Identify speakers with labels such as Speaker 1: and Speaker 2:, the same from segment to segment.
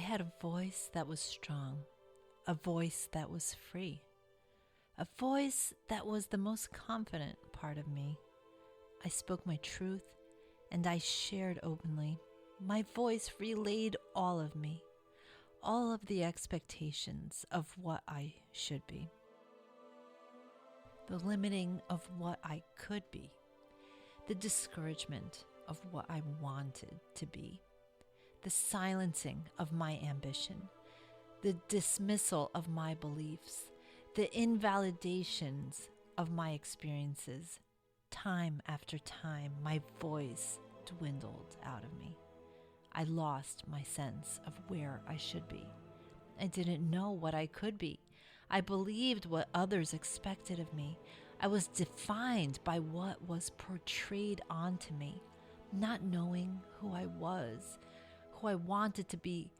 Speaker 1: had a voice that was strong, a voice that was free, a voice that was the most confident part of me. I spoke my truth and I shared openly. My voice relayed all of me, all of the expectations of what I should be, the limiting of what I could be, the discouragement of what I wanted to be, the silencing of my ambition, the dismissal of my beliefs, the invalidations of my experiences. Time after time, my voice dwindled out of me. I lost my sense of where I should be. I didn't know what I could be. I believed what others expected of me. I was defined by what was portrayed onto me. Not knowing who I was, who I wanted to be,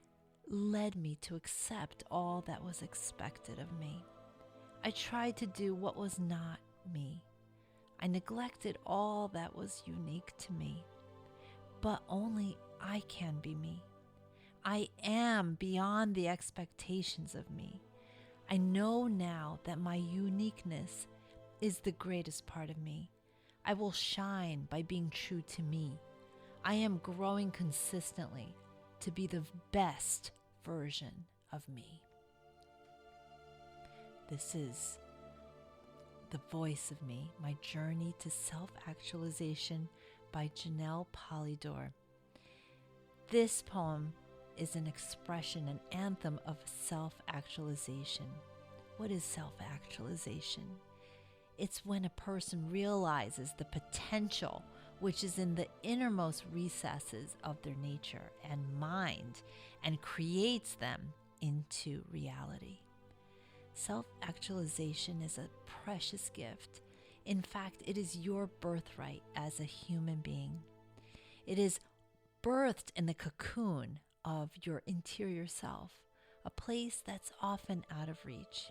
Speaker 1: led me to accept all that was expected of me. I tried to do what was not me. I neglected all that was unique to me. But only I can be me. I am beyond the expectations of me. I know now that my uniqueness is the greatest part of me. I will shine by being true to me. I am growing consistently to be the best version of me. This is The Voice of Me, My Journey to Self-Actualization by Janelle Polydor. This poem is an expression, an anthem of self-actualization. What is self-actualization? It's when a person realizes the potential which is in the innermost recesses of their nature and mind and creates them into reality. Self-actualization is a precious gift. In fact, it is your birthright as a human being. It is birthed in the cocoon of your interior self, a place that's often out of reach.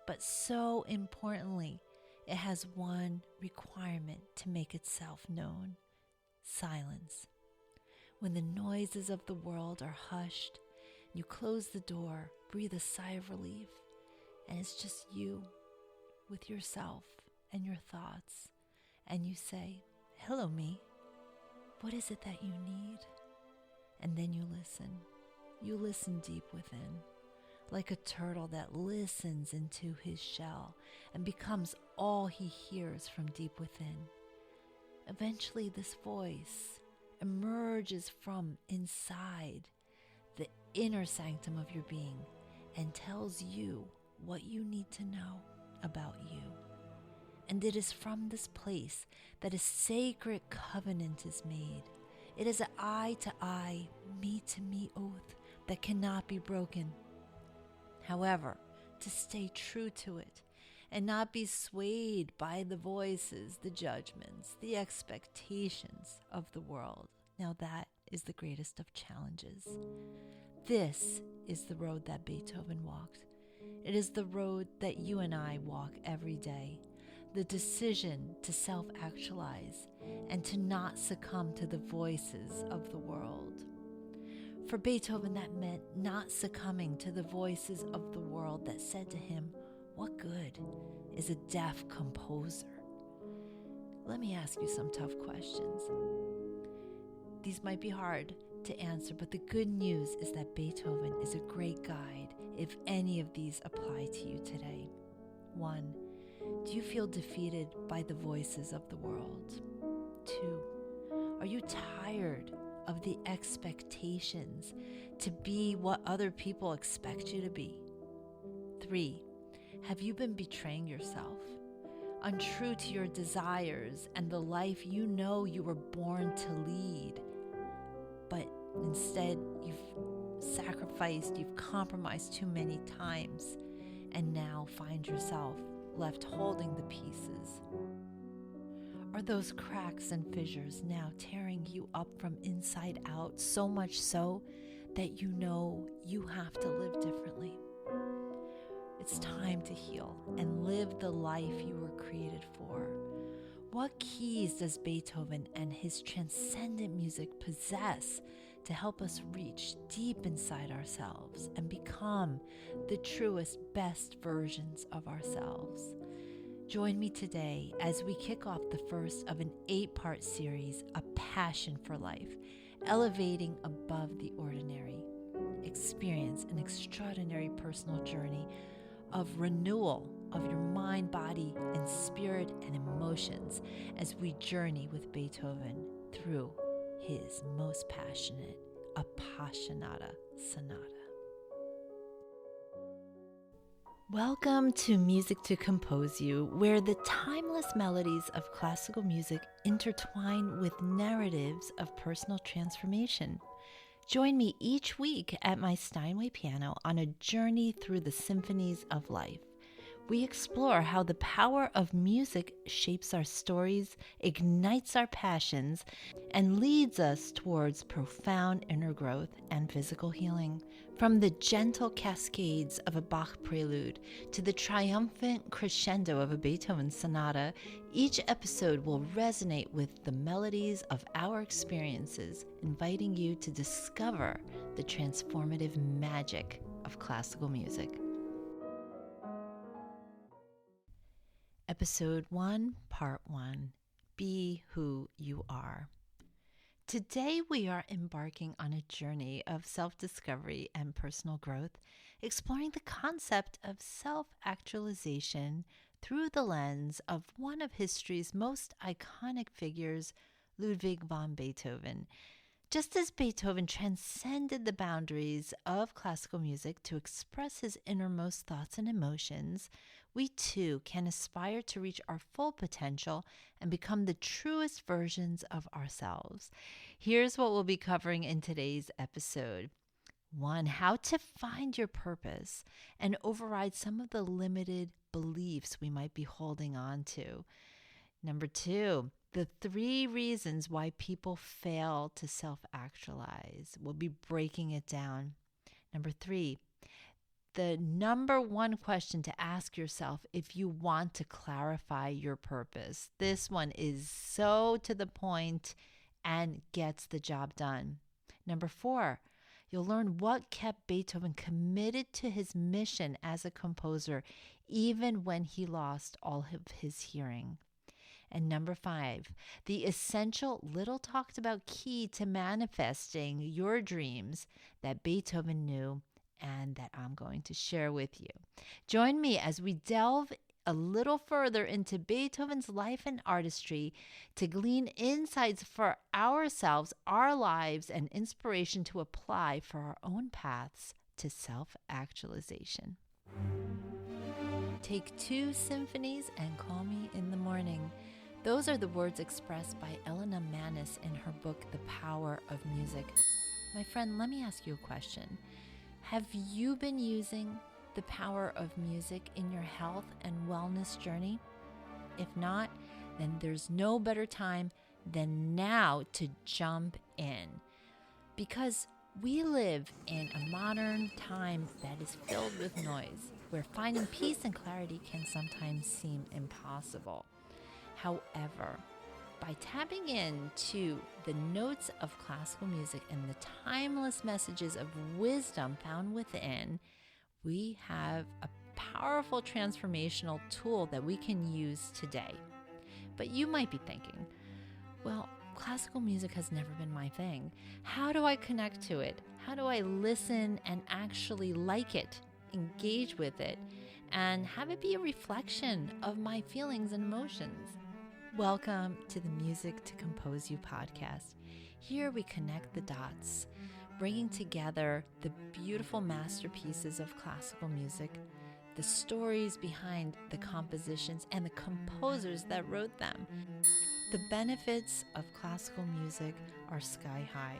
Speaker 1: But so importantly, it has one requirement to make itself known: silence. When the noises of the world are hushed, you close the door, breathe a sigh of relief, and it's just you with yourself and your thoughts, and you say, "Hello, me. What is it that you need?" And then you listen. You listen deep within, like a turtle that listens into his shell and becomes all he hears from deep within. Eventually, this voice emerges from inside the inner sanctum of your being and tells you what you need to know about you. And it is from this place that a sacred covenant is made. It is an eye-to-eye, me-to-me oath that cannot be broken. However, to stay true to it and not be swayed by the voices, the judgments, the expectations of the world. Now that is the greatest of challenges. This is the road that Beethoven walked. It is the road that you and I walk every day. The decision to self-actualize and to not succumb to the voices of the world. For Beethoven, that meant not succumbing to the voices of the world that said to him, "What good is a deaf composer?" Let me ask you some tough questions. These might be hard to answer, but the good news is that Beethoven is a great guide if any of these apply to you today. 1. Do you feel defeated by the voices of the world? 2. Are you tired of the expectations to be what other people expect you to be? 3. Have you been betraying yourself, untrue to your desires and the life you know you were born to lead, but instead you've sacrificed, you've compromised too many times, and now find yourself left holding the pieces? Are those cracks and fissures now tearing you up from inside out, so much so that you know you have to live differently? It's time to heal and live the life you were created for. What keys does Beethoven and his transcendent music possess to help us reach deep inside ourselves and become the truest, best versions of ourselves. Join me today as we kick off the first of an 8-part series, A Passion for Life, elevating above the ordinary. Experience an extraordinary personal journey of renewal of your mind, body, and spirit and emotions as we journey with Beethoven through his most passionate Appassionata Sonata. Welcome to Music to Compose You, where the timeless melodies of classical music intertwine with narratives of personal transformation. Join me each week at my Steinway piano on a journey through the symphonies of life. We explore how the power of music shapes our stories, ignites our passions, and leads us towards profound inner growth and physical healing. From the gentle cascades of a Bach prelude to the triumphant crescendo of a Beethoven sonata, each episode will resonate with the melodies of our experiences, inviting you to discover the transformative magic of classical music. Episode 1, Part 1, Be Who You Are. Today we are embarking on a journey of self-discovery and personal growth, exploring the concept of self-actualization through the lens of one of history's most iconic figures, Ludwig van Beethoven. Just as Beethoven transcended the boundaries of classical music to express his innermost thoughts and emotions, we too can aspire to reach our full potential and become the truest versions of ourselves. Here's what we'll be covering in today's episode. 1, how to find your purpose and override some of the limited beliefs we might be holding on to. 2, the 3 reasons why people fail to self-actualize. We'll be breaking it down. 3, the number 1 question to ask yourself if you want to clarify your purpose. This one is so to the point and gets the job done. 4, you'll learn what kept Beethoven committed to his mission as a composer, even when he lost all of his hearing. And 5, the essential, little talked about key to manifesting your dreams that Beethoven knew and that I'm going to share with you. Join me as we delve a little further into Beethoven's life and artistry to glean insights for ourselves, our lives, and inspiration to apply for our own paths to self-actualization. Take 2 symphonies and call me in the morning. Those are the words expressed by Elena Manis in her book, The Power of Music. My friend, let me ask you a question. Have you been using the power of music in your health and wellness journey? If not, then there's no better time than now to jump in. Because we live in a modern time that is filled with noise, where finding peace and clarity can sometimes seem impossible. However, by tapping into the notes of classical music and the timeless messages of wisdom found within, we have a powerful transformational tool that we can use today. But you might be thinking, well, classical music has never been my thing. How do I connect to it? How do I listen and actually like it, engage with it, and have it be a reflection of my feelings and emotions? Welcome to the Music to Compose You podcast. Here we connect the dots, bringing together the beautiful masterpieces of classical music, the stories behind the compositions, and the composers that wrote them. The benefits of classical music are sky high.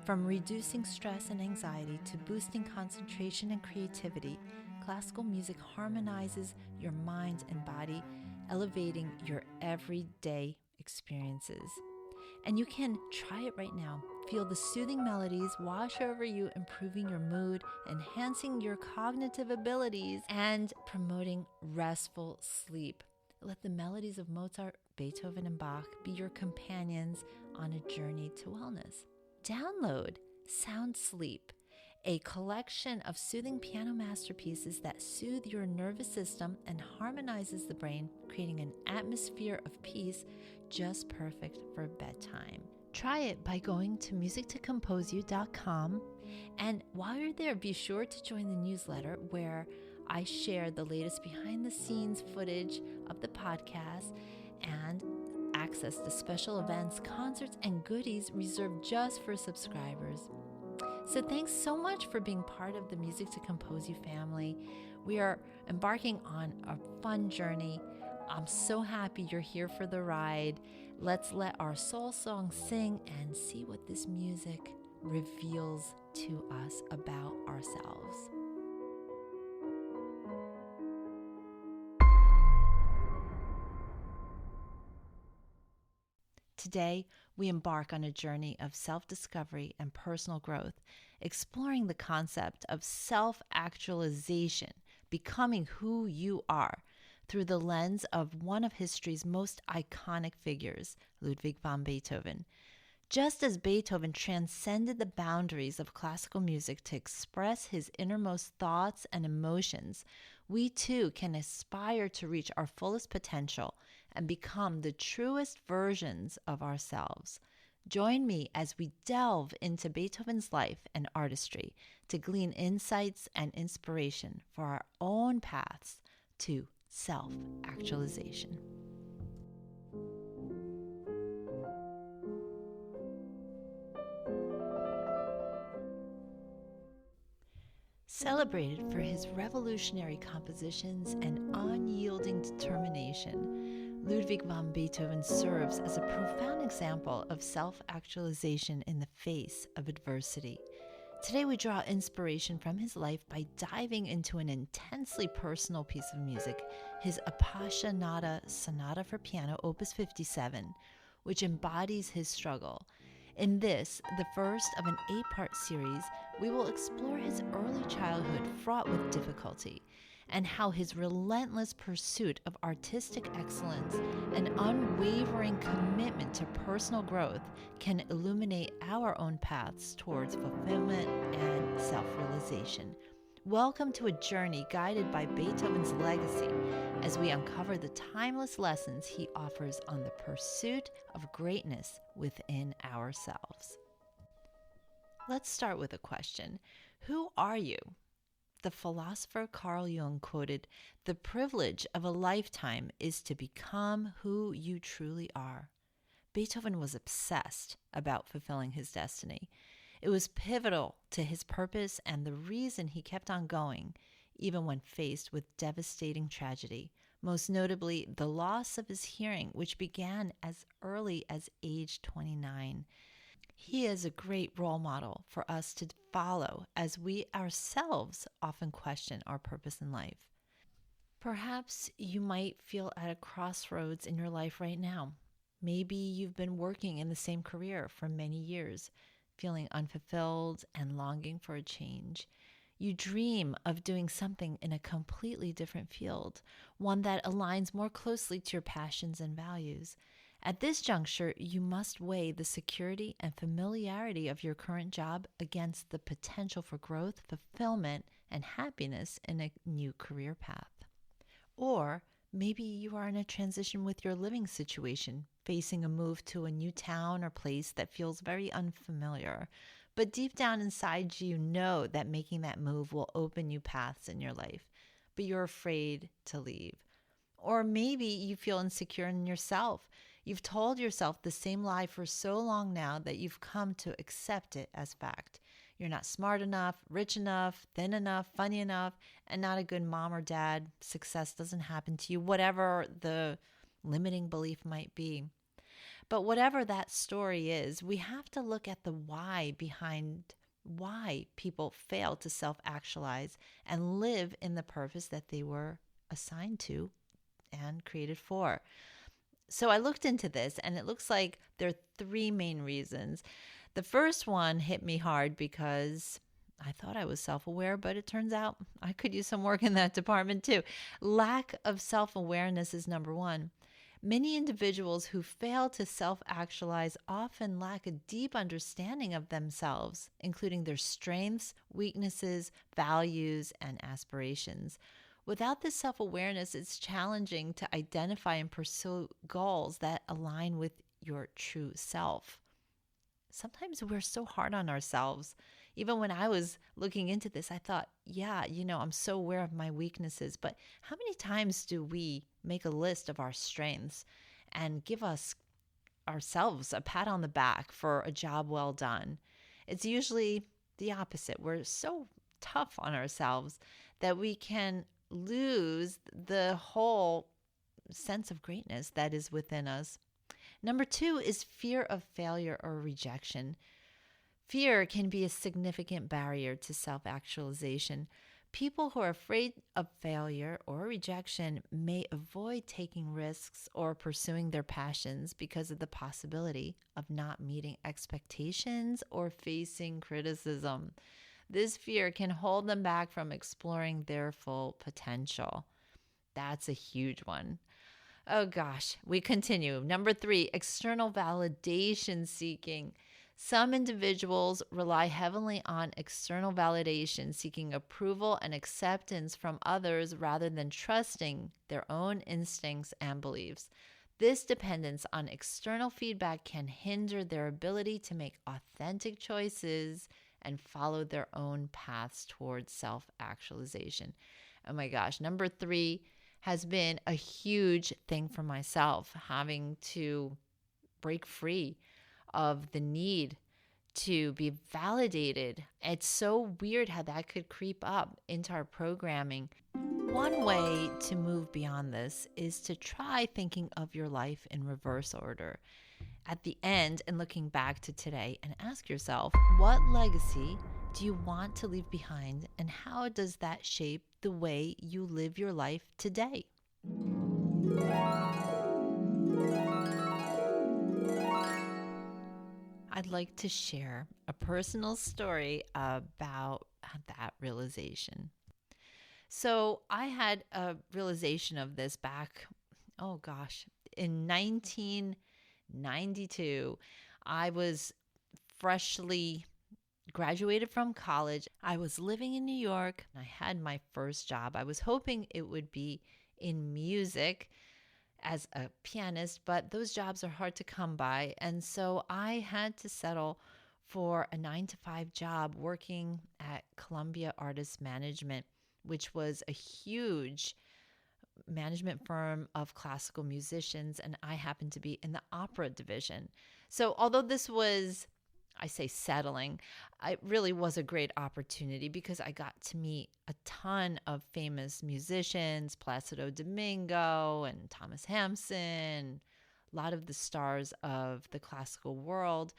Speaker 1: From reducing stress and anxiety to boosting concentration and creativity, classical music harmonizes your mind and body, elevating your everyday experiences. And you can try it right now. Feel the soothing melodies wash over you, improving your mood, enhancing your cognitive abilities, and promoting restful sleep. Let the melodies of Mozart, Beethoven, and Bach be your companions on a journey to wellness. Download Sound Sleep, a collection of soothing piano masterpieces that soothe your nervous system and harmonizes the brain, creating an atmosphere of peace just perfect for bedtime. Try it by going to musictocomposeyou.com, and while you're there, be sure to join the newsletter where I share the latest behind-the-scenes footage of the podcast and access to special events, concerts, and goodies reserved just for subscribers. So thanks so much for being part of the Music to Compose You family. We are embarking on a fun journey. I'm so happy you're here for the ride. Let's let our soul song sing and see what this music reveals to us about ourselves. Today, we embark on a journey of self-discovery and personal growth, exploring the concept of self-actualization, becoming who you are, through the lens of one of history's most iconic figures, Ludwig van Beethoven. Just as Beethoven transcended the boundaries of classical music to express his innermost thoughts and emotions, we too can aspire to reach our fullest potential and become the truest versions of ourselves. Join me as we delve into Beethoven's life and artistry to glean insights and inspiration for our own paths to self-actualization. Celebrated for his revolutionary compositions and unyielding determination, Ludwig van Beethoven serves as a profound example of self-actualization in the face of adversity. Today we draw inspiration from his life by diving into an intensely personal piece of music, his Appassionata Sonata for Piano, Opus 57, which embodies his struggle. In this, the first of an 8-part series, we will explore his early childhood fraught with difficulty and how his relentless pursuit of artistic excellence and unwavering commitment to personal growth can illuminate our own paths towards fulfillment and self-realization. Welcome to a journey guided by Beethoven's legacy as we uncover the timeless lessons he offers on the pursuit of greatness within ourselves. Let's start with a question. Who are you? The philosopher Carl Jung quoted, "The privilege of a lifetime is to become who you truly are." Beethoven was obsessed about fulfilling his destiny. It was pivotal to his purpose and the reason he kept on going, even when faced with devastating tragedy, most notably the loss of his hearing, which began as early as age 29. He is a great role model for us to follow as we ourselves often question our purpose in life. Perhaps you might feel at a crossroads in your life right now. Maybe you've been working in the same career for many years, feeling unfulfilled and longing for a change. You dream of doing something in a completely different field, one that aligns more closely to your passions and values. At this juncture, you must weigh the security and familiarity of your current job against the potential for growth, fulfillment, and happiness in a new career path. Or maybe you are in a transition with your living situation, facing a move to a new town or place that feels very unfamiliar. But deep down inside you know that making that move will open new paths in your life, but you're afraid to leave. Or maybe you feel insecure in yourself. You've told yourself the same lie for so long now that you've come to accept it as fact. You're not smart enough, rich enough, thin enough, funny enough, and not a good mom or dad. Success doesn't happen to you, whatever the limiting belief might be. But whatever that story is, we have to look at the why behind why people fail to self-actualize and live in the purpose that they were assigned to and created for. So I looked into this, and it looks like there are 3 main reasons. The first one hit me hard because I thought I was self-aware, but it turns out I could use some work in that department too. Lack of self-awareness is number 1. Many individuals who fail to self-actualize often lack a deep understanding of themselves, including their strengths, weaknesses, values, and aspirations. Without this self-awareness, it's challenging to identify and pursue goals that align with your true self. Sometimes we're so hard on ourselves. Even when I was looking into this, I thought, yeah, I'm so aware of my weaknesses. But how many times do we make a list of our strengths and give ourselves a pat on the back for a job well done? It's usually the opposite. We're so tough on ourselves that we can lose the whole sense of greatness that is within us. Number 2 is fear of failure or rejection. Fear can be a significant barrier to self-actualization. People who are afraid of failure or rejection may avoid taking risks or pursuing their passions because of the possibility of not meeting expectations or facing criticism. This fear can hold them back from exploring their full potential. That's a huge one. Oh gosh, we continue. Number 3, external validation seeking. Some individuals rely heavily on external validation, seeking approval and acceptance from others rather than trusting their own instincts and beliefs. This dependence on external feedback can hinder their ability to make authentic choices and follow their own paths towards self-actualization. Oh my gosh, number 3 has been a huge thing for myself, having to break free of the need to be validated. It's so weird how that could creep up into our programming. One way to move beyond this is to try thinking of your life in reverse order at the end and looking back to today, and ask yourself, what legacy do you want to leave behind, and how does that shape the way you live your life today? I'd like to share a personal story about that realization. So I had a realization of this back, oh gosh, in 1992. I was freshly graduated from college. I was living in New York. I had my first job. I was hoping it would be in music as a pianist, but those jobs are hard to come by. And so I had to settle for a 9-to-5 job working at Columbia Artist Management, which was a huge management firm of classical musicians, and I happened to be in the opera division. So although this was, I say settling, it really was a great opportunity because I got to meet a ton of famous musicians, Placido Domingo and Thomas Hampson, a lot of the stars of the classical world.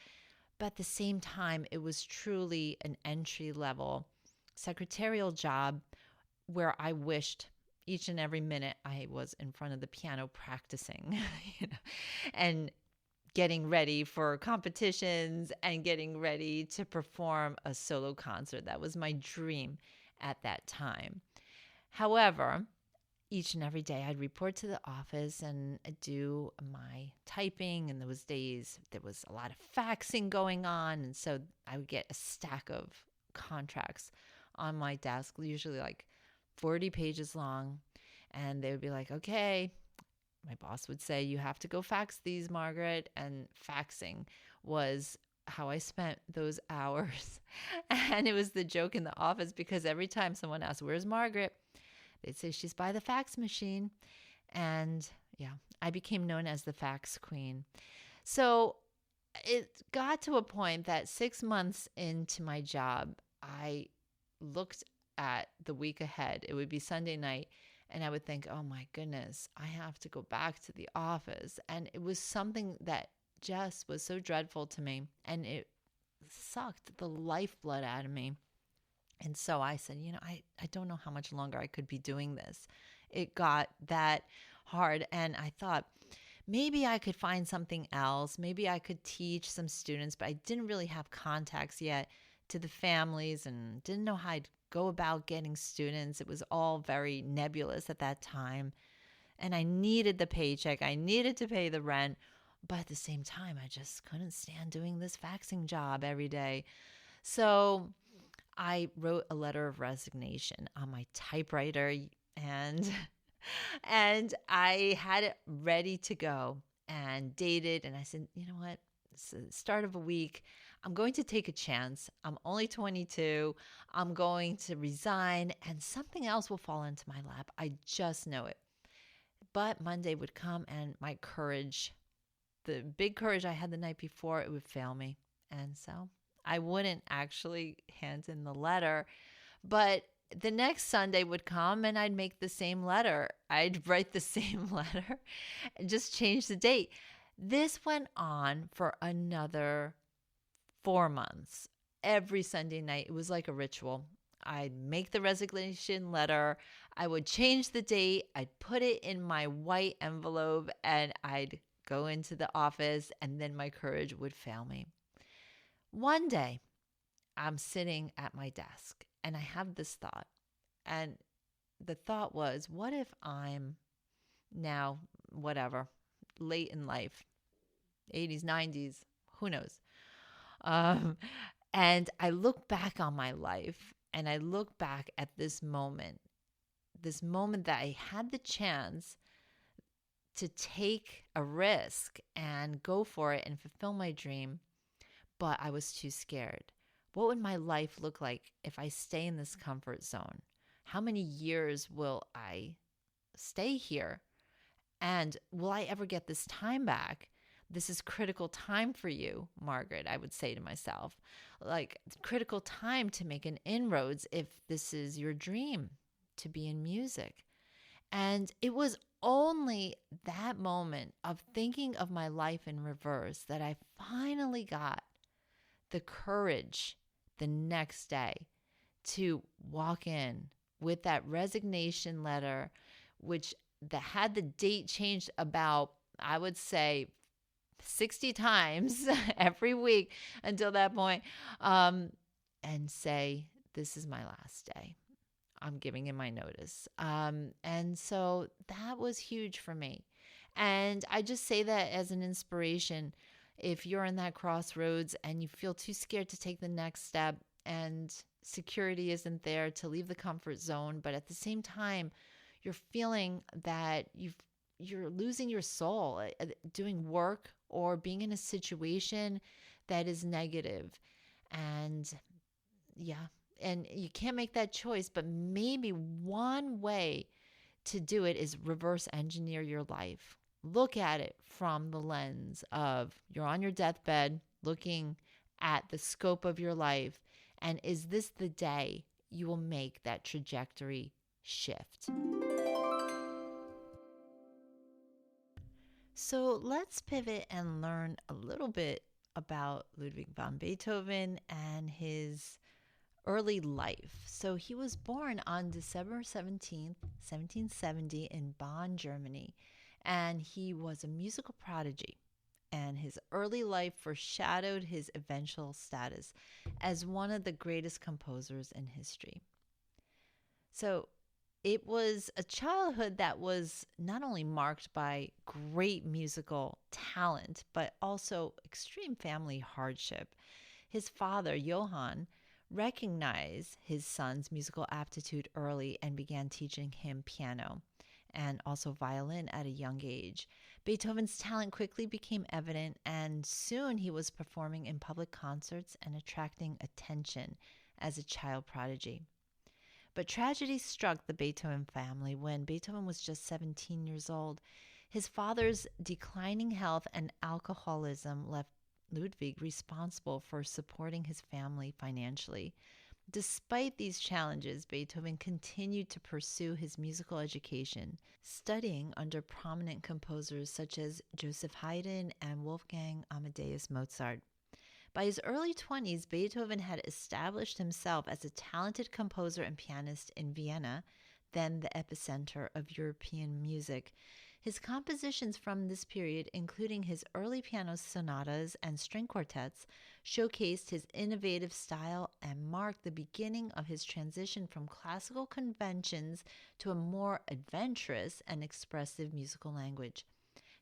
Speaker 1: But at the same time, it was truly an entry-level secretarial job where I wished each and every minute I was in front of the piano practicing, and getting ready for competitions and getting ready to perform a solo concert. That was my dream at that time. However, each and every day I'd report to the office and do my typing. And those days there was a lot of faxing going on. And so I would get a stack of contracts on my desk, usually like 40 pages long. And they would be like, okay, my boss would say, you have to go fax these, Margaret. And faxing was how I spent those hours. And it was the joke in the office because every time someone asked, where's Margaret? They'd say she's by the fax machine. And yeah, I became known as the fax queen. So it got to a point that 6 months into my job, I looked at the week ahead. It would be Sunday night. And I would think, oh my goodness, I have to go back to the office. And it was something that just was so dreadful to me. And it sucked the lifeblood out of me. And so I said, I don't know how much longer I could be doing this. It got that hard. And I thought, maybe I could find something else. Maybe I could teach some students, but I didn't really have contacts yet to the families and didn't know how I'd go about getting students. It was all very nebulous at that time. and I needed the paycheck. I needed to pay the rent. But at the same time, I just couldn't stand doing this faxing job every day. So I wrote a letter of resignation on my typewriter, and and I had it ready to go and dated. And I said, you know what? It's the start of a week. I'm going to take a chance. I'm only 22. I'm going to resign and something else will fall into my lap. I just know it. But Monday would come and my courage, the big courage I had the night before, it would fail me. And so I wouldn't actually hand in the letter. But the next Sunday would come and I'd make the same letter. I'd write the same letter and just change the date. This went on for another 4 months. Every Sunday night, it was like a ritual. I'd make the resignation letter. I would change the date. I'd put it in my white envelope and I'd go into the office, and then my courage would fail me. One day, I'm sitting at my desk and I have this thought. And the thought was, what if I'm now, whatever, late in life, 80s, 90s, who knows? And I look back on my life and I look back at this moment that I had the chance to take a risk and go for it and fulfill my dream, but I was too scared. What would my life look like if I stay in this comfort zone? How many years will I stay here? And will I ever get this time back? This is critical time for you, Margaret, I would say to myself. Like, critical time to make an inroads if this is your dream, to be in music. And it was only that moment of thinking of my life in reverse that I finally got the courage the next day to walk in with that resignation letter, which that had the date changed about, I would say, 60 times every week until that point, and say, this is my last day. I'm giving in my notice. And so that was huge for me. And I just say that as an inspiration. If you're in that crossroads and you feel too scared to take the next step and security isn't there to leave the comfort zone, but at the same time, you're feeling that you're losing your soul doing work or being in a situation that is negative. And yeah, and you can't make that choice, but maybe one way to do it is reverse engineer your life. Look at it from the lens of you're on your deathbed looking at the scope of your life. And is this the day you will make that trajectory shift? So let's pivot and learn a little bit about Ludwig van Beethoven and his early life. So he was born on December 17th, 1770 in Bonn, Germany, and he was a musical prodigy. And his early life foreshadowed his eventual status as one of the greatest composers in history. So it was a childhood that was not only marked by great musical talent, but also extreme family hardship. His father, Johann, recognized his son's musical aptitude early and began teaching him piano and also violin at a young age. Beethoven's talent quickly became evident, and soon he was performing in public concerts and attracting attention as a child prodigy. But tragedy struck the Beethoven family when Beethoven was just 17 years old. His father's declining health and alcoholism left Ludwig responsible for supporting his family financially. Despite these challenges, Beethoven continued to pursue his musical education, studying under prominent composers such as Joseph Haydn and Wolfgang Amadeus Mozart. By his early 20s, Beethoven had established himself as a talented composer and pianist in Vienna, then the epicenter of European music. His compositions from this period, including his early piano sonatas and string quartets, showcased his innovative style and marked the beginning of his transition from classical conventions to a more adventurous and expressive musical language.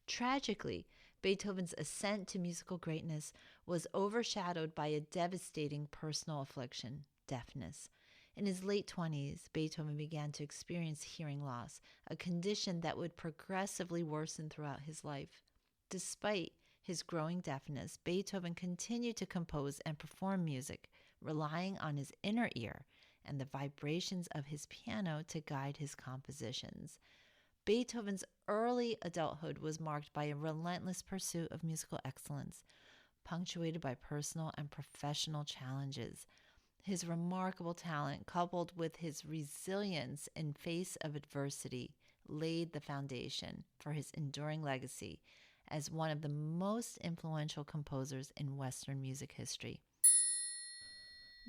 Speaker 1: Tragically, Beethoven's ascent to musical greatness was overshadowed by a devastating personal affliction, deafness. In his late 20s, Beethoven began to experience hearing loss, a condition that would progressively worsen throughout his life. Despite his growing deafness, Beethoven continued to compose and perform music, relying on his inner ear and the vibrations of his piano to guide his compositions. Beethoven's early adulthood was marked by a relentless pursuit of musical excellence, punctuated by personal and professional challenges. His remarkable talent, coupled with his resilience in face of adversity, laid the foundation for his enduring legacy as one of the most influential composers in Western music history.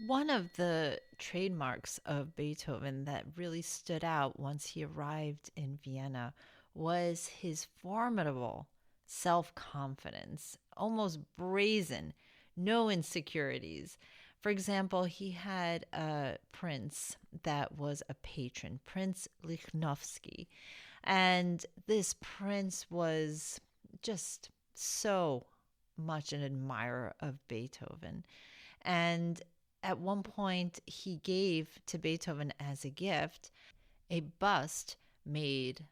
Speaker 1: One of the trademarks of Beethoven that really stood out once he arrived in Vienna was his formidable self-confidence, almost brazen, no insecurities. For example, he had a prince that was a patron, Prince Lichnowsky. And this prince was just so much an admirer of Beethoven. And at one point, he gave to Beethoven as a gift a bust made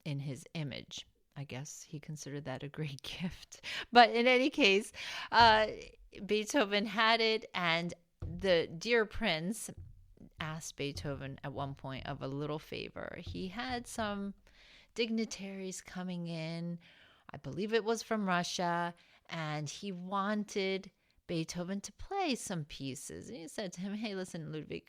Speaker 1: in his image. I guess he considered that a great gift. But in any case, Beethoven had it, and the dear prince asked Beethoven at one point of a little favor. He had some dignitaries coming in, I believe it was from Russia, and he wanted Beethoven to play some pieces. And he said to him, hey, listen, Ludwig,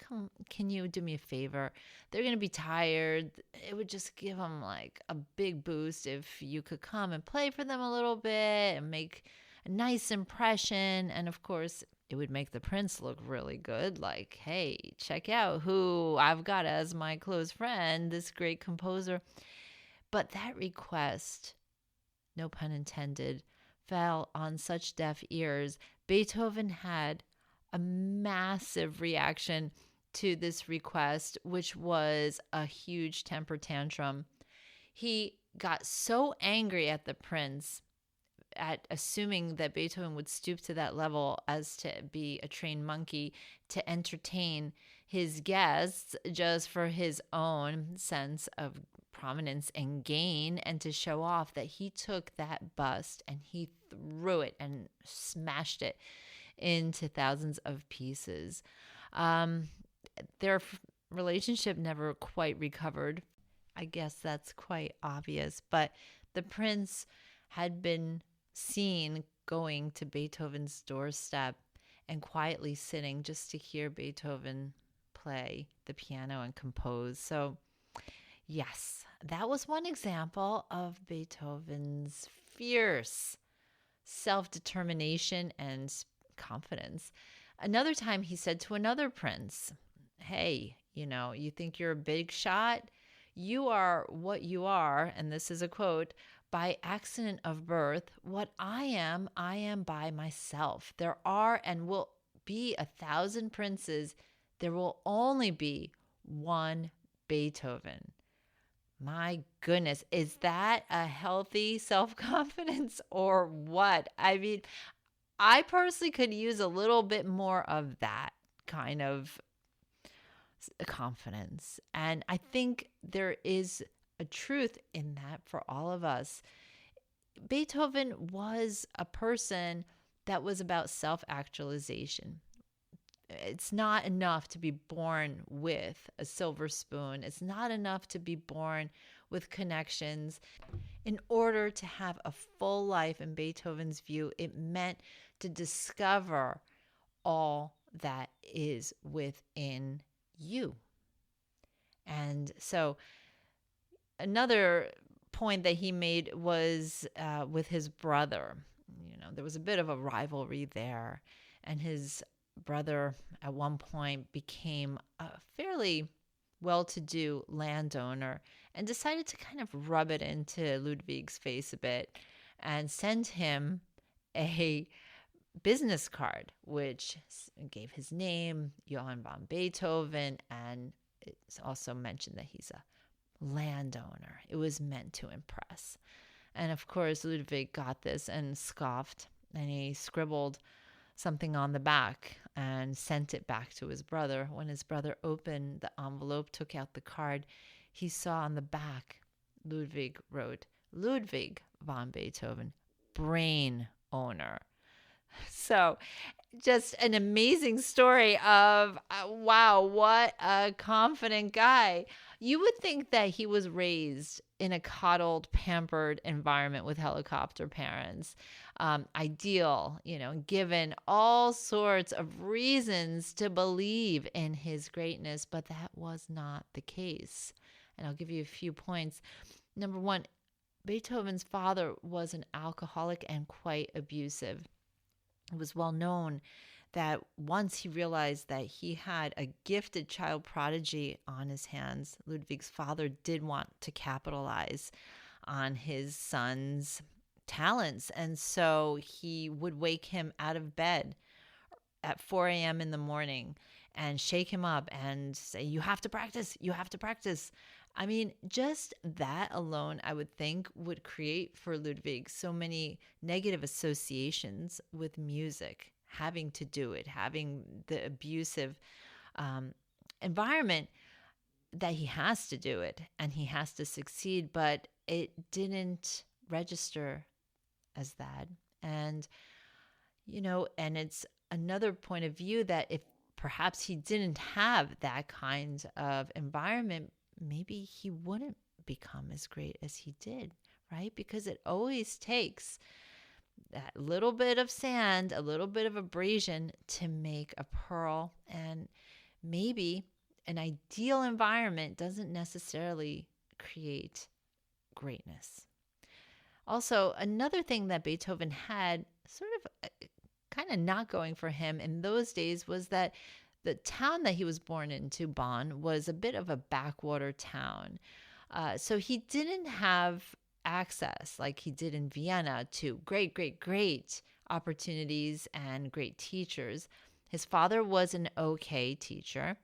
Speaker 1: can you do me a favor? They're going to be tired. It would just give them like a big boost if you could come and play for them a little bit and make a nice impression. And of course, it would make the prince look really good. Like, hey, check out who I've got as my close friend, this great composer. But that request, no pun intended, fell on such deaf ears. Beethoven had a massive reaction to this request, which was a huge temper tantrum. He got so angry at the prince at assuming that Beethoven would stoop to that level as to be a trained monkey to entertain his guests just for his own sense of prominence and gain, and to show off, that he took that bust and he threw it and smashed it into thousands of pieces. Their relationship never quite recovered. I guess that's quite obvious, but the prince had been seen going to Beethoven's doorstep and quietly sitting just to hear Beethoven play the piano and compose. So yes, that was one example of Beethoven's fierce self-determination and confidence. Another time he said to another prince, hey, you think you're a big shot? You are what you are, and this is a quote, by accident of birth. What I am by myself. There are and will be 1,000 princes. There will only be one Beethoven. My goodness, is that a healthy self-confidence or what? I mean, I personally could use a little bit more of that kind of confidence. And I think there is a truth in that for all of us. Beethoven was a person that was about self-actualization. It's not enough to be born with a silver spoon. It's not enough to be born with connections. In order to have a full life, in Beethoven's view, it meant to discover all that is within you. And so another point that he made was with his brother. There was a bit of a rivalry there, and his brother at one point became a fairly well-to-do landowner, and decided to kind of rub it into Ludwig's face a bit and send him a business card, which gave his name, Johann von Beethoven, and it's also mentioned that he's a landowner. It was meant to impress. And of course, Ludwig got this and scoffed, and he scribbled something on the back and sent it back to his brother. When his brother opened the envelope, took out the card, he saw on the back, Ludwig wrote, Ludwig van Beethoven, brain owner. So just an amazing story of, wow, what a confident guy. You would think that he was raised in a coddled, pampered environment with helicopter parents. Ideal, given all sorts of reasons to believe in his greatness, but that was not the case. And I'll give you a few points. Number one, Beethoven's father was an alcoholic and quite abusive. It was well known that once he realized that he had a gifted child prodigy on his hands, Ludwig's father did want to capitalize on his son's talents. And so he would wake him out of bed at 4 a.m. in the morning and shake him up and say, you have to practice, you have to practice. I mean, just that alone, I would think, would create for Ludwig so many negative associations with music, having to do it, having the abusive environment, that he has to do it and he has to succeed, but it didn't register as that. And, and it's another point of view that if perhaps he didn't have that kind of environment, maybe he wouldn't become as great as he did, right? Because it always takes that little bit of sand, a little bit of abrasion to make a pearl. And maybe an ideal environment doesn't necessarily create greatness. Also, another thing that Beethoven had sort of kind of not going for him in those days was that the town that he was born into, Bonn, was a bit of a backwater town. So he didn't have access like he did in Vienna to great opportunities and great teachers. His father was an okay teacher,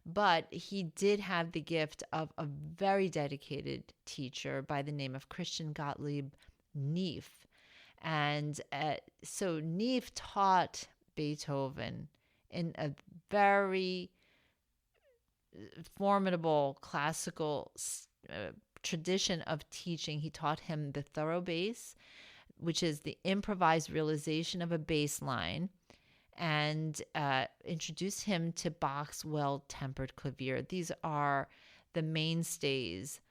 Speaker 1: but he did have the gift of a very dedicated teacher by the name of Christian Gottlieb Neef. And so Neef taught Beethoven in a very formidable classical tradition of teaching. He taught him the thorough bass, which is the improvised realization of a bass line, and introduced him to Bach's well-tempered clavier. These are the mainstays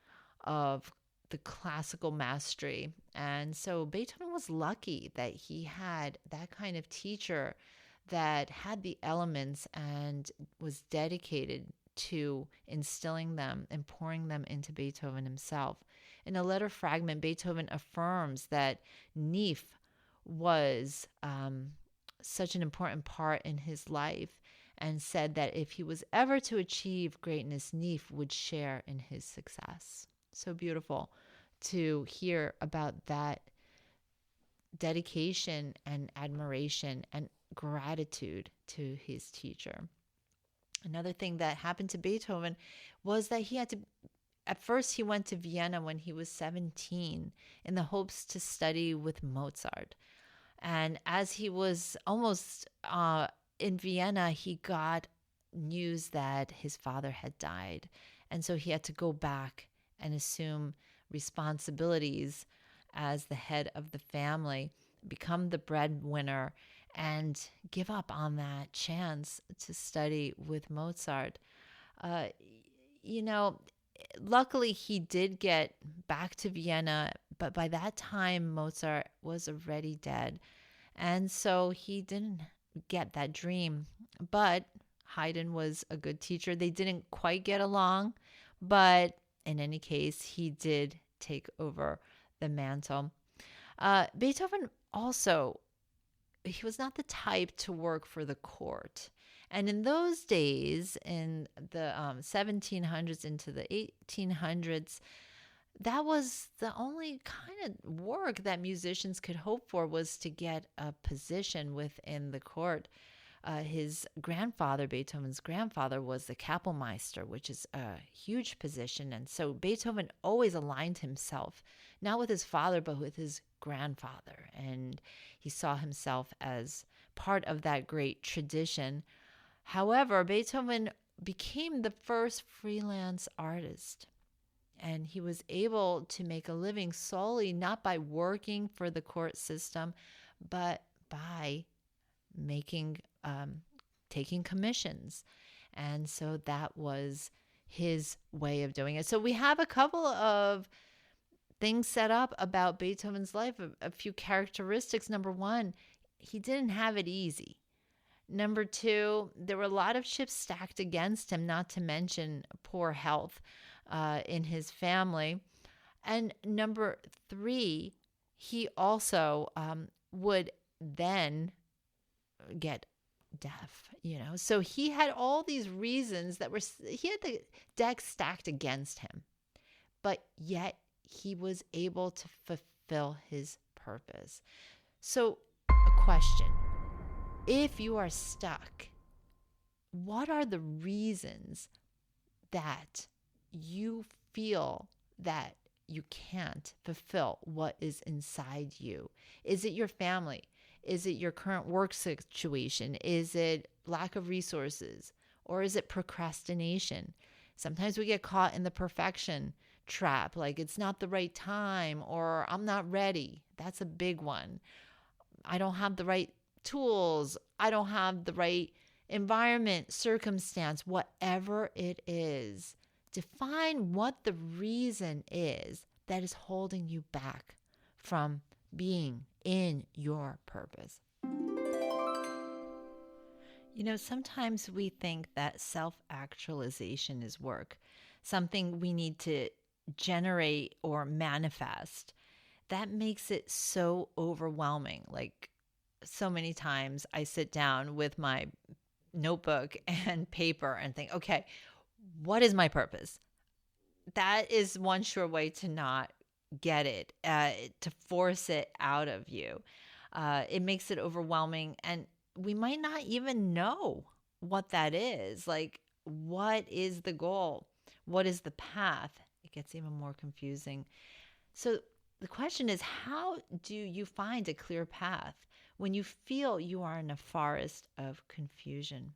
Speaker 1: of the classical mastery. And so Beethoven was lucky that he had that kind of teacher that had the elements and was dedicated to instilling them and pouring them into Beethoven himself. In a letter fragment, Beethoven affirms that Neef was such an important part in his life and said that if he was ever to achieve greatness, Neef would share in his success. So beautiful to hear about that dedication and admiration and gratitude to his teacher. Another thing that happened to Beethoven was that at first he went to Vienna when he was 17 in the hopes to study with Mozart. And as he was almost in Vienna, he got news that his father had died. And so he had to go back and assume responsibilities as the head of the family, become the breadwinner, and give up on that chance to study with Mozart. Luckily he did get back to Vienna, but by that time Mozart was already dead. And so he didn't get that dream. But Haydn was a good teacher. They didn't quite get along, but in any case, he did take over the mantle. Beethoven also, he was not the type to work for the court. And in those days, in the 1700s into the 1800s, that was the only kind of work that musicians could hope for, was to get a position within the court. His grandfather, Beethoven's grandfather, was the Kapellmeister, which is a huge position. And so Beethoven always aligned himself, not with his father, but with his grandfather. And he saw himself as part of that great tradition. However, Beethoven became the first freelance artist. And he was able to make a living solely not by working for the court system, but by taking commissions. And so that was his way of doing it. So we have a couple of things set up about Beethoven's life, a few characteristics. Number one, he didn't have it easy. Number two, there were a lot of chips stacked against him, not to mention poor health in his family. And number three, he also would then get deaf, So he had all these reasons he had the deck stacked against him, but yet he was able to fulfill his purpose. So a question: if you are stuck, what are the reasons that you feel that you can't fulfill what is inside you? Is it your family? Is it your current work situation? Is it lack of resources? Or is it procrastination? Sometimes we get caught in the perfection trap, like it's not the right time, or I'm not ready. That's a big one. I don't have the right tools. I don't have the right environment, circumstance, whatever it is. Define what the reason is that is holding you back from being in your purpose. Sometimes we think that self-actualization is work, something we need to generate or manifest. That makes it so overwhelming. Like, so many times I sit down with my notebook and paper and think, okay, what is my purpose? That is one sure way to not get it, to force it out of you. It makes it overwhelming, and we might not even know what that is. Like, what is the goal? What is the path? It gets even more confusing. So the question is, how do you find a clear path when you feel you are in a forest of confusion?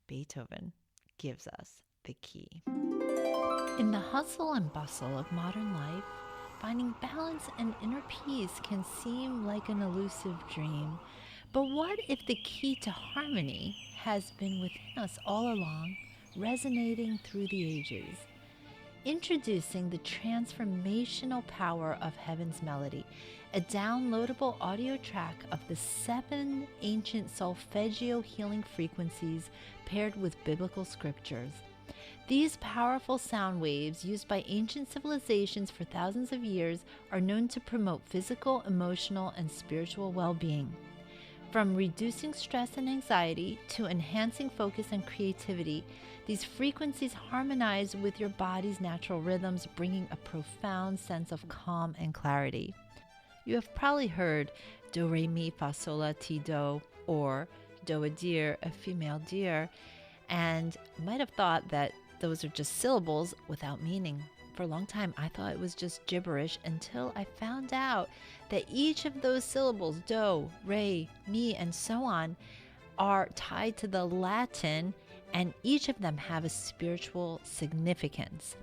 Speaker 1: Beethoven gives us the key. In the hustle and bustle of modern life, finding balance and inner peace can seem like an elusive dream. But what if the key to harmony has been within us all along, resonating through the ages? Introducing the transformational power of Heaven's Melody, a downloadable audio track of the 7 ancient solfeggio healing frequencies paired with biblical scriptures. These powerful sound waves, used by ancient civilizations for thousands of years, are known to promote physical, emotional, and spiritual well-being. From reducing stress and anxiety to enhancing focus and creativity, these frequencies harmonize with your body's natural rhythms, bringing a profound sense of calm and clarity. You have probably heard do, re, mi, fa, sol, la, ti, do, or do a deer, a female deer, and might have thought that those are just syllables without meaning. For a long time, I thought it was just gibberish until I found out that each of those syllables, do, re, mi, and so on, are tied to the Latin, and each of them have a spiritual significance.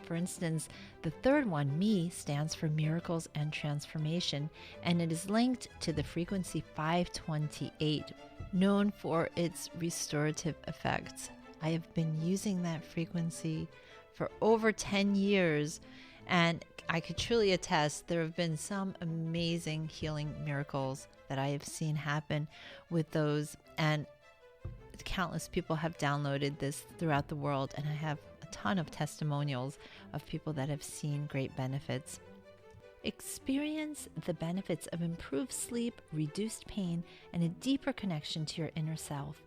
Speaker 1: For instance, the third one, mi, stands for miracles and transformation, and it is linked to the frequency 528, known for its restorative effects. I have been using that frequency for over 10 years, and I could truly attest there have been some amazing healing miracles that I have seen happen with those, and countless people have downloaded this throughout the world, and I have a ton of testimonials of people that have seen great benefits. Experience the benefits of improved sleep, reduced pain, and a deeper connection to your inner self.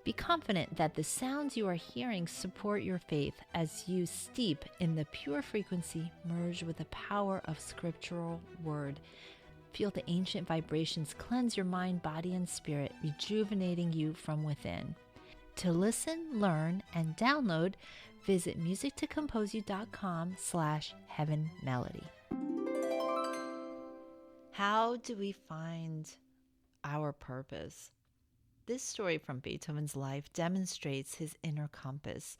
Speaker 1: Be confident that the sounds you are hearing support your faith as you steep in the pure frequency merged with the power of scriptural word. Feel the ancient vibrations cleanse your mind, body, and spirit, rejuvenating you from within. To listen, learn, and download, visit musictocomposeyou.com/heavenmelody. How do we find our purpose? This story from Beethoven's life demonstrates his inner compass.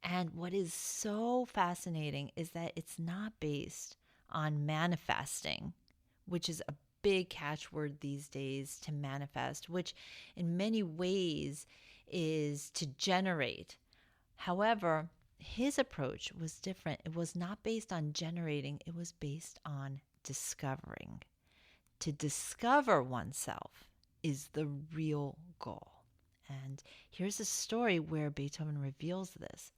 Speaker 1: And what is so fascinating is that it's not based on manifesting, which is a big catchword these days, to manifest, which in many ways is to generate. However, his approach was different. It was not based on generating, it was based on discovering. To discover oneself is the real goal. And here's a story where Beethoven reveals this.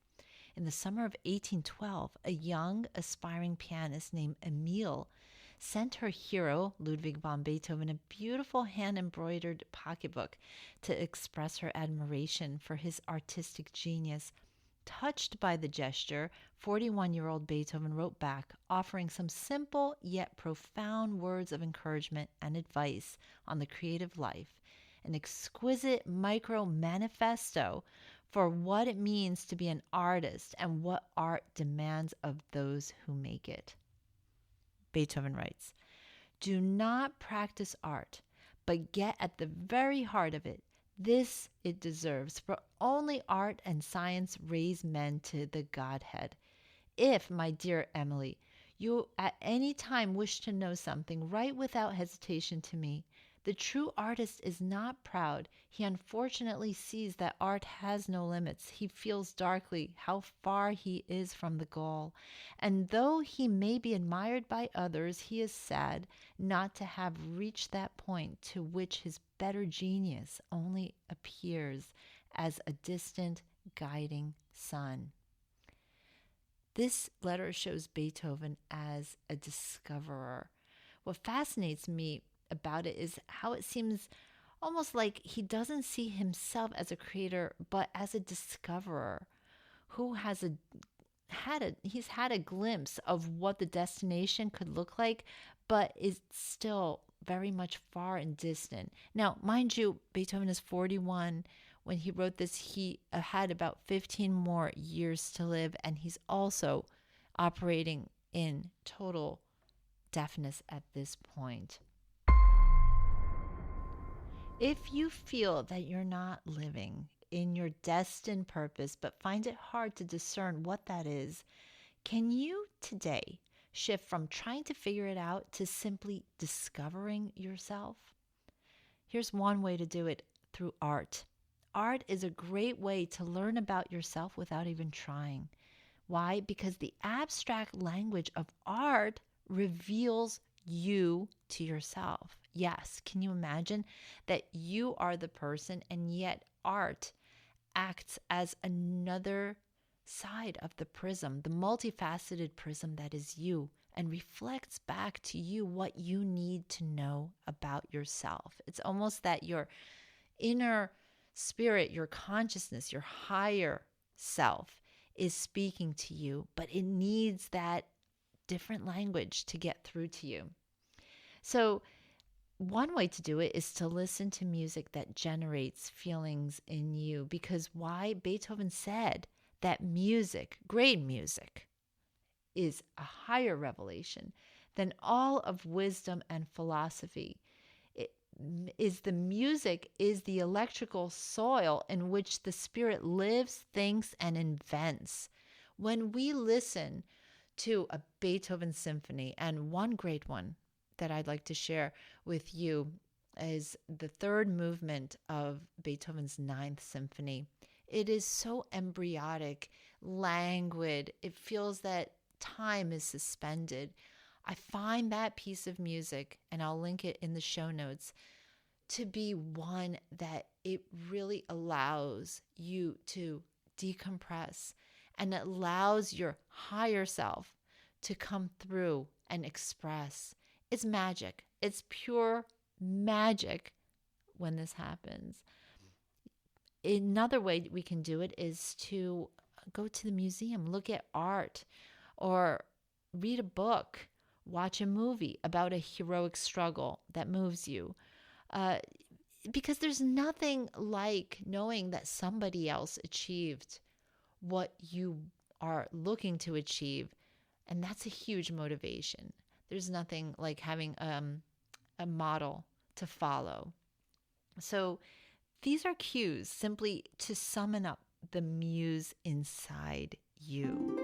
Speaker 1: In the summer of 1812, a young aspiring pianist named Emil sent her hero, Ludwig van Beethoven, a beautiful hand-embroidered pocketbook to express her admiration for his artistic genius. Touched by the gesture, 41-year-old Beethoven wrote back, offering some simple yet profound words of encouragement and advice on the creative life, an exquisite micro-manifesto for what it means to be an artist and what art demands of those who make it. Beethoven writes, "Do not practice art, but get at the very heart of it. This it deserves, for only art and science raise men to the Godhead. If, my dear Emily, you at any time wish to know something, write without hesitation to me. The true artist is not proud. He unfortunately sees that art has no limits. He feels darkly how far he is from the goal. And though he may be admired by others, he is sad not to have reached that point to which his better genius only appears as a distant guiding sun." This letter shows Beethoven as a discoverer. What fascinates me about it is how it seems almost like he doesn't see himself as a creator, but as a discoverer who he's had a glimpse of what the destination could look like, but is still very much far and distant. Now, mind you, Beethoven is 41. When he wrote this, he had about 15 more years to live, and he's also operating in total deafness at this point. If you feel that you're not living in your destined purpose, but find it hard to discern what that is, can you today shift from trying to figure it out to simply discovering yourself? Here's one way to do it: through art. Art is a great way to learn about yourself without even trying. Why? Because the abstract language of art reveals you to yourself. Yes, can you imagine that you are the person, and yet art acts as another side of the prism, the multifaceted prism that is you, and reflects back to you what you need to know about yourself. It's almost that your inner spirit, your consciousness, your higher self is speaking to you, but it needs that different language to get through to you. So one way to do it is to listen to music that generates feelings in you. Because why? Beethoven said that music, great music, is a higher revelation than all of wisdom and philosophy. The music is the electrical soil in which the spirit lives, thinks, and invents. When we listen to a Beethoven symphony, and one great one that I'd like to share with you is the third movement of Beethoven's Ninth Symphony. It is so embryotic, languid. It feels that time is suspended. I find that piece of music, and I'll link it in the show notes, to be one that it really allows you to decompress and allows your higher self to come through and express. It's magic. It's pure magic when this happens. Another way we can do it is to go to the museum, look at art, or read a book, watch a movie about a heroic struggle that moves you. Because there's nothing like knowing that somebody else achieved what you are looking to achieve. And that's a huge motivation. There's nothing like having a model to follow. So these are cues simply to summon up the muse inside you.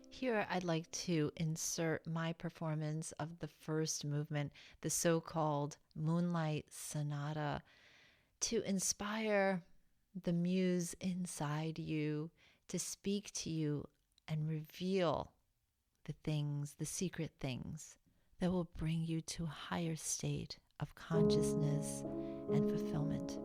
Speaker 1: Here, I'd like to insert my performance of the first movement, the so-called Moonlight Sonata, to inspire the muse inside you to speak to you and reveal the things, the secret things that will bring you to a higher state of consciousness and fulfillment.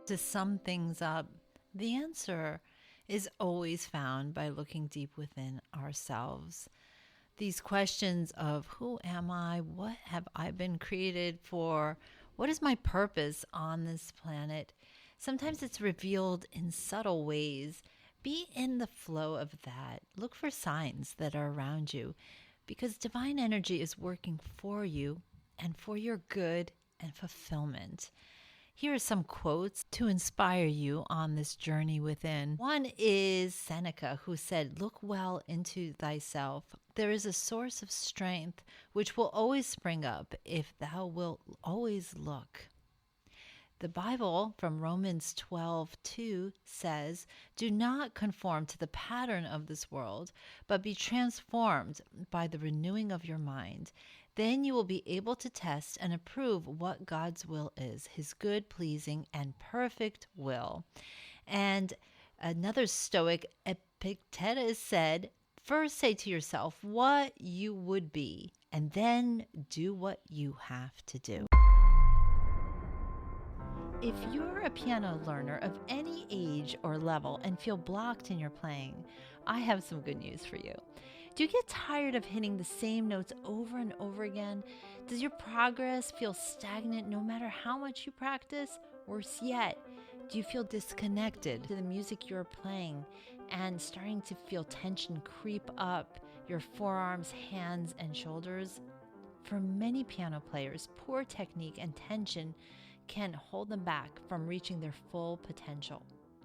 Speaker 1: To sum things up, the answer is always found by looking deep within ourselves. These questions of who am I? What have I been created for? What is my purpose on this planet? Sometimes it's revealed in subtle ways. Be in the flow of that. Look for signs that are around you because divine energy is working for you and for your good and fulfillment. Here are some quotes to inspire you on this journey within. One is Seneca, who said, "Look well into thyself. There is a source of strength which will always spring up if thou wilt always look." The Bible from Romans 12:2 says, "Do not conform to the pattern of this world, but be transformed by the renewing of your mind. Then you will be able to test and approve what God's will is, his good, pleasing, and perfect will." And another Stoic, Epictetus, said, "First say to yourself what you would be, and then do what you have to do." If you're a piano learner of any age or level and feel blocked in your playing, I have some good news for you. Do you get tired of hitting the same notes over and over again? Does your progress feel stagnant no matter how much you practice? Worse yet, do you feel disconnected to the music you're playing and starting to feel tension creep up your forearms, hands, and shoulders? For many piano players, poor technique and tension can hold them back from reaching their full potential.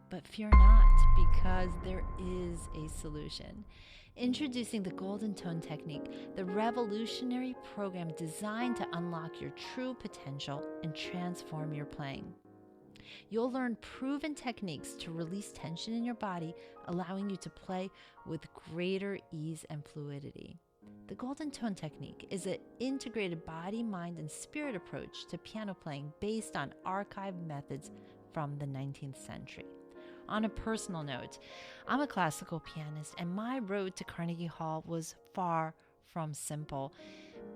Speaker 1: But fear not, because there is a solution. Introducing the Golden Tone Technique, the revolutionary program designed to unlock your true potential and transform your playing. You'll learn proven techniques to release tension in your body, allowing you to play with greater ease and fluidity. The Golden Tone Technique is an integrated body, mind, and spirit approach to piano playing based on archived methods from the 19th century. On a personal note, I'm a classical pianist, and my road to Carnegie Hall was far from simple.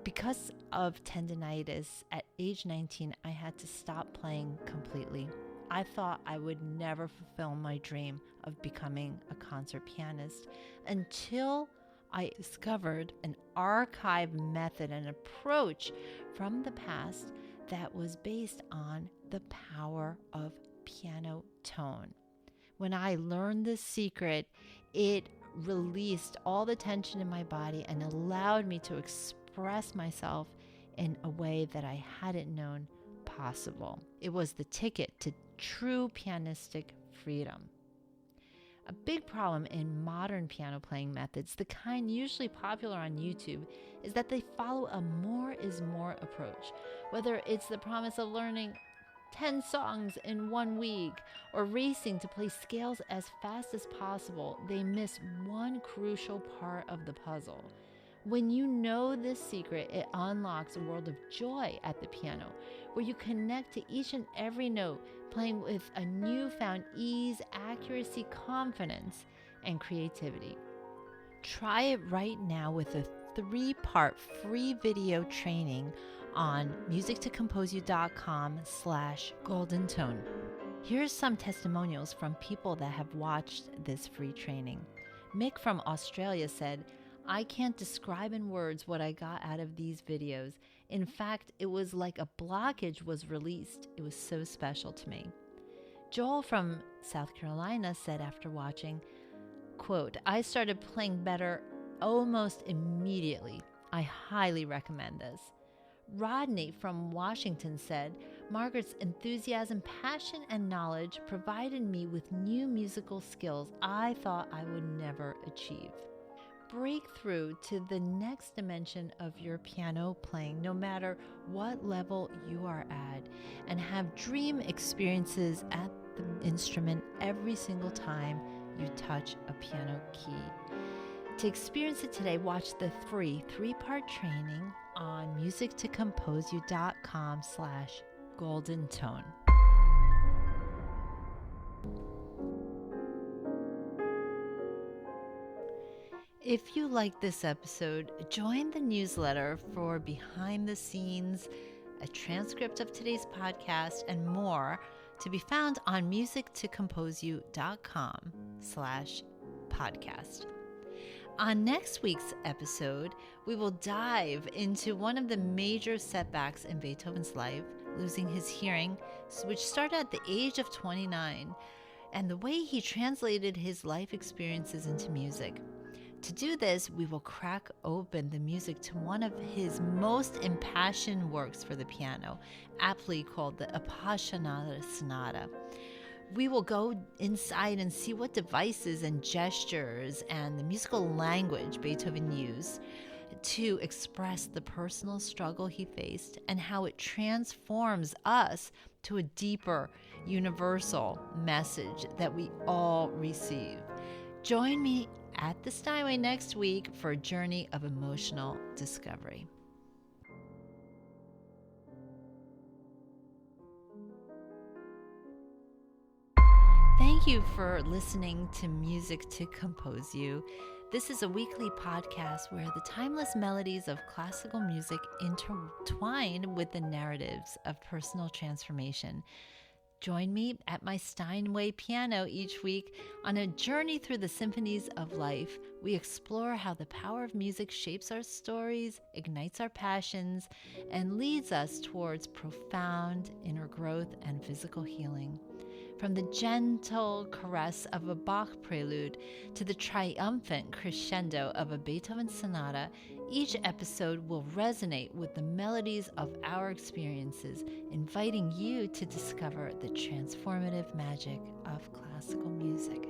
Speaker 1: Because of tendinitis, at age 19, I had to stop playing completely. I thought I would never fulfill my dream of becoming a concert pianist until I discovered an archive method and approach from the past that was based on the power of piano tone. When I learned this secret, it released all the tension in my body and allowed me to express myself in a way that I hadn't known possible. It was the ticket to true pianistic freedom. A big problem in modern piano playing methods, the kind usually popular on YouTube, is that they follow a more is more approach. Whether it's the promise of learning 10 songs in 1 week or racing to play scales as fast as possible, they miss one crucial part of the puzzle. When you know this secret, it unlocks a world of joy at the piano, where you connect to each and every note, playing with a newfound ease, accuracy, confidence, and creativity. Try it right now with a 3-part free video training on musictocomposeyou.com/goldentone. Here's some testimonials from people that have watched this free training. Mick from Australia said, "I can't describe in words what I got out of these videos. In fact, it was like a blockage was released. It was so special to me." Joel from South Carolina said after watching, quote, "I started playing better almost immediately. I highly recommend this." Rodney from Washington said, "Margaret's enthusiasm, passion, and knowledge provided me with new musical skills I thought I would never achieve." Break through to the next dimension of your piano playing, no matter what level you are at, and have dream experiences at the instrument every single time you touch a piano key. To experience it today, watch the free 3-part training on musictocomposeyou.com/goldentone. If you like this episode, join the newsletter for behind the scenes, a transcript of today's podcast, and more to be found on musictocomposeyou.com/podcast. On next week's episode, we will dive into one of the major setbacks in Beethoven's life, losing his hearing, which started at the age of 29, and the way he translated his life experiences into music. To do this, we will crack open the music to one of his most impassioned works for the piano, aptly called the Appassionata Sonata. We will go inside and see what devices and gestures and the musical language Beethoven used to express the personal struggle he faced and how it transforms us to a deeper, universal message that we all receive. Join me at the Steinway next week for a journey of emotional discovery. Thank you for listening to Music to Compose You. This is a weekly podcast where the timeless melodies of classical music intertwine with the narratives of personal transformation. Join me at my Steinway piano each week on a journey through the symphonies of life. We explore how the power of music shapes our stories, ignites our passions, and leads us towards profound inner growth and physical healing. From the gentle caress of a Bach prelude to the triumphant crescendo of a Beethoven sonata, each episode will resonate with the melodies of our experiences, inviting you to discover the transformative magic of classical music.